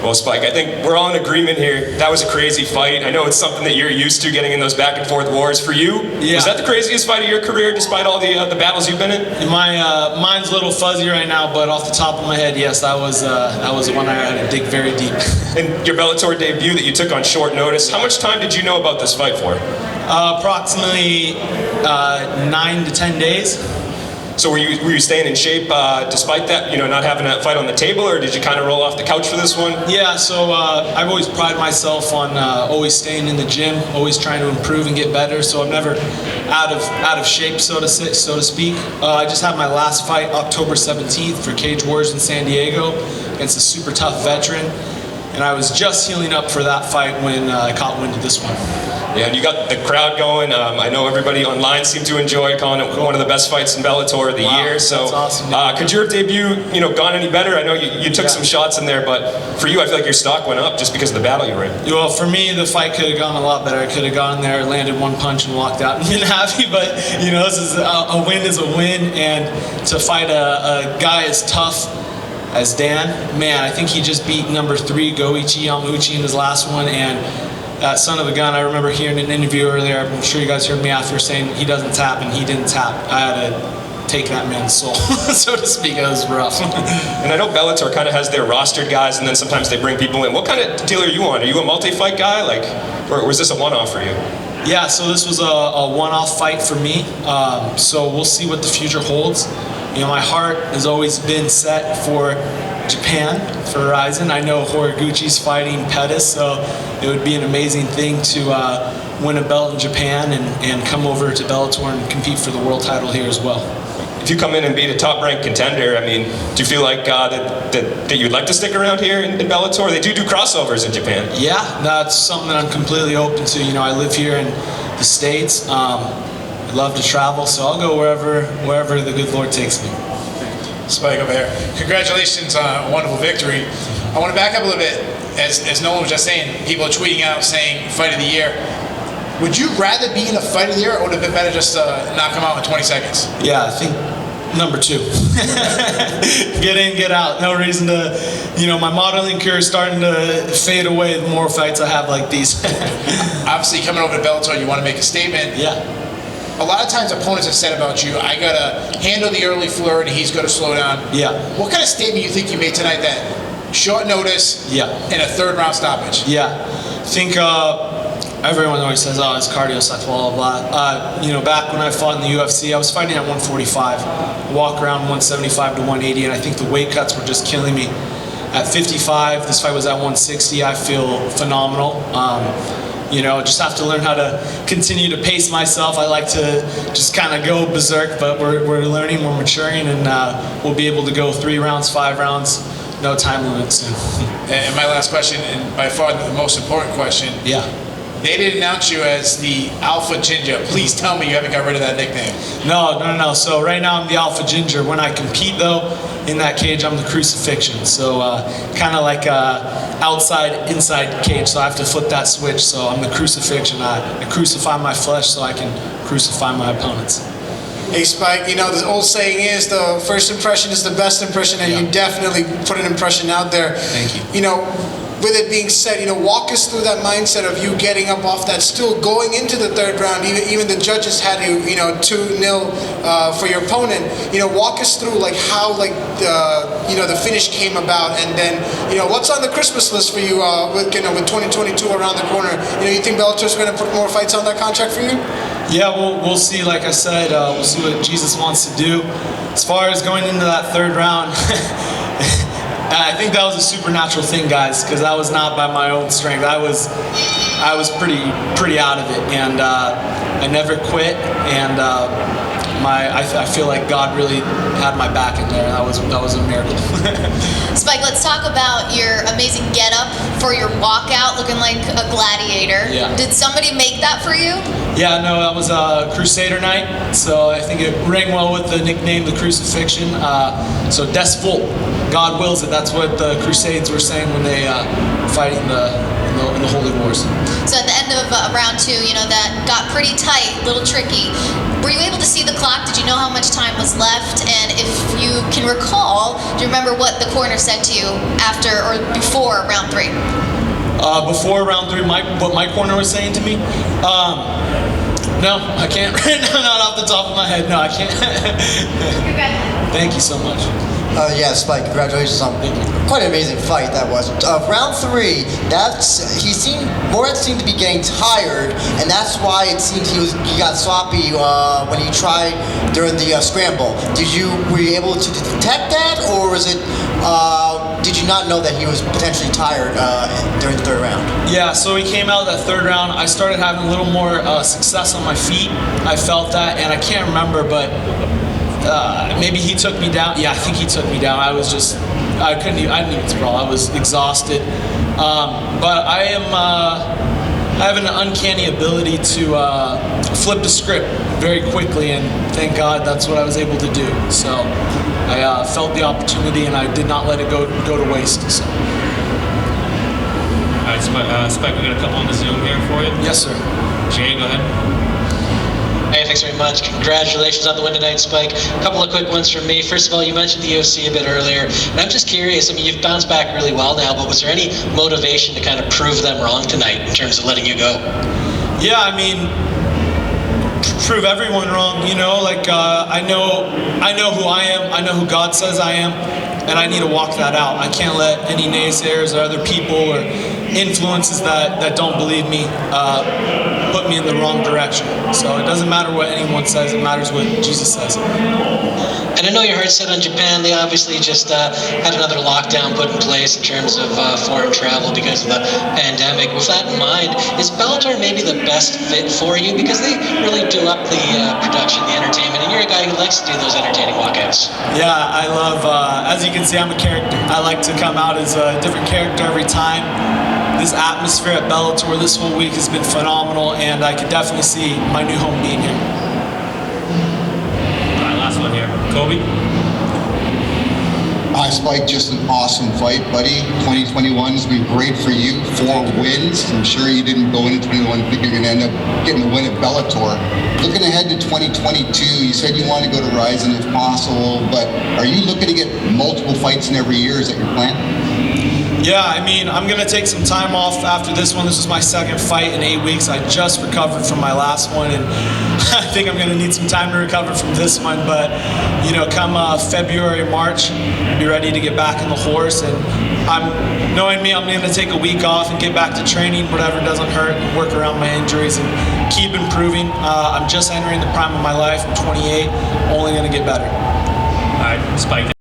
Well, Spike, I think we're all in agreement here. That was a crazy fight. I know it's something that you're used to, getting in those back and forth wars. For you, was that the craziest fight of your career, despite all the battles you've been in? My mind's a little fuzzy right now, but off the top of my head, yes, that was the one I had to dig very deep. And your Bellator debut that you took on short notice, how much time did you know about this fight for? Approximately 9 to 10 days. So were you staying in shape despite that, not having that fight on the table, or did you kind of roll off the couch for this one? Yeah, so I've always prided myself on always staying in the gym, always trying to improve and get better. So I'm never out of shape, so to speak. I just had my last fight October 17th for Cage Wars in San Diego against a super tough veteran, and I was just healing up for that fight when I caught wind of this one. Yeah, and you got the crowd going. I know everybody online seemed to enjoy calling it one of the best fights in Bellator of the year. So, that's awesome. Could your debut, gone any better? I know you took some shots in there, but for you, I feel like your stock went up just because of the battle you were in. Well, for me, the fight could have gone a lot better. I could have gone in there, landed one punch, and walked out and been happy. But this is a win is a win, and to fight a guy as tough as Dan, man, I think he just beat number 3 Goichi Yamauchi in his last one, and that son of a gun, I remember hearing an interview earlier, I'm sure you guys heard me after, saying he doesn't tap, and he didn't tap. I had to take that man's soul, so to speak. It was rough. And I know Bellator kind of has their rostered guys, and then sometimes they bring people in. What kind of deal are you on? Are you a multi-fight guy, or was this a one-off for you? Yeah, so this was a one-off fight for me, so we'll see what the future holds. My heart has always been set for Japan, for Ryzen. I know Horiguchi's fighting Pettis, so it would be an amazing thing to win a belt in Japan and come over to Bellator and compete for the world title here as well. If you come in and beat a top-ranked contender, do you feel like that you'd like to stick around here in Bellator? They do crossovers in Japan. Yeah, that's something that I'm completely open to. I live here in the States. I love to travel, so I'll go wherever the good Lord takes me. Spike over here. Congratulations on a wonderful victory. I want to back up a little bit. As Nolan was just saying, people are tweeting out saying fight of the year. Would you rather be in a fight of the year, or would it have been better just to knock him out in 20 seconds? Yeah, I think number 2. Get in, get out. No reason to, my modeling career is starting to fade away the more fights I have like these. Obviously, coming over to Bellator, you want to make a statement. Yeah. A lot of times opponents have said about you, I got to handle the early flirt and he's going to slow down. Yeah. What kind of statement you think you made tonight that short notice and a 3rd round stoppage? Yeah. I think everyone always says, oh, it's cardio sucks, blah, blah, blah. Back when I fought in the UFC, I was fighting at 145, walk around 175 to 180, and I think the weight cuts were just killing me. At 55, this fight was at 160, I feel phenomenal. Just have to learn how to continue to pace myself. I like to just kind of go berserk, but we're learning, we're maturing, and we'll be able to go 3 rounds, 5 rounds, no time limit soon. And my last question, and by far the most important question. Yeah. They didn't announce you as the Alpha Ginger. Please tell me you haven't got rid of that nickname. No. So right now I'm the Alpha Ginger. When I compete, though, in that cage, I'm the Crucifixion. So kind of like outside, inside cage. So I have to flip that switch. So I'm the Crucifixion. I crucify my flesh so I can crucify my opponents. Hey Spike, the old saying is the first impression is the best impression, and you definitely put an impression out there. Thank you. With it being said, walk us through that mindset of you getting up off that stool, going into the 3rd round. Even the judges had you, 2-0 for your opponent. Walk us through how the finish came about, and then what's on the Christmas list for you with 2022 around the corner. You think Bellator's going to put more fights on that contract for you? Yeah, we'll see. Like I said, we'll see what Jesus wants to do. As far as going into that 3rd round. I think that was a supernatural thing, guys, because that was not by my own strength. I was pretty out of it, and I never quit, and I feel like God really had my back in there. That was a miracle. Spike, let's talk about your amazing getup for your walkout, looking like a gladiator. Yeah. Did somebody make that for you? Yeah, no, that was a Crusader night, so I think it rang well with the nickname, the Crucifixion. So Des Volt, God wills it. That's what the Crusades were saying when they were fighting in the Holy Wars. So at the end of round 2, that got pretty tight, a little tricky. Were you able to see the clock clock? Did you know how much time was left? And if you can recall, do you remember what the corner said to you after or before round 3? Before round 3, what my corner was saying to me? No, I can't right now, not off the top of my head. No, I can't. Thank you so much. Yeah, Spike, congratulations on quite an amazing fight that was. Round 3, Moret seemed to be getting tired, and that's why it seemed he got sloppy when he tried during the scramble. Were you able to detect that, or was it? Did you not know that he was potentially tired during the 3rd round? Yeah, so he came out that 3rd round. I started having a little more success on my feet. I felt that, and I can't remember, but maybe he took me down. Yeah, I think he took me down. I didn't even throw. I was exhausted. But I have an uncanny ability to flip the script very quickly, and thank God that's what I was able to do. So I felt the opportunity, and I did not let it go to waste. So. All right, Spike, we got a couple on the Zoom here for you. Yes, sir. Jay, go ahead. Hey, thanks very much. Congratulations on the win tonight, Spike. A couple of quick ones from me. First of all, you mentioned the UFC a bit earlier, and I'm just curious. I mean, you've bounced back really well now, but was there any motivation to kind of prove them wrong tonight in terms of letting you go? Yeah, I mean, prove everyone wrong. You know, like I know who I am. I know who God says I am, and I need to walk that out. I can't let any naysayers or other people or influences that don't believe me put me in the wrong direction. So it doesn't matter what anyone says, it matters what Jesus says. And I know your heart's set on Japan. They obviously just had another lockdown put in place in terms of foreign travel because of the pandemic. With that in mind, is Bellator maybe the best fit for you? Because they really do up the production, the entertainment, and you're a guy who likes to do those entertaining walkouts. Yeah, I love, as you can see, I'm a character. I like to come out as a different character every time. This atmosphere at Bellator this whole week has been phenomenal, and I can definitely see my new home being here. All right, last one here. Kobe? Hi, Spike. Just an awesome fight, buddy. 2021 has been great for you. 4 wins. I'm sure you didn't go into 21 thinking you're going to end up getting a win at Bellator. Looking ahead to 2022, you said you want to go to Ryzen if possible, but are you looking to get multiple fights in every year? Is that your plan? Yeah, I mean, I'm going to take some time off after this one. This was my 2nd fight in 8 weeks. I just recovered from my last one, and I think I'm going to need some time to recover from this one. But, you know, come February, March, I'll be ready to get back on the horse. And knowing me, I'm going to take a week off and get back to training, whatever doesn't hurt, and work around my injuries and keep improving. I'm just entering the prime of my life. I'm 28, only going to get better. All right, Spike.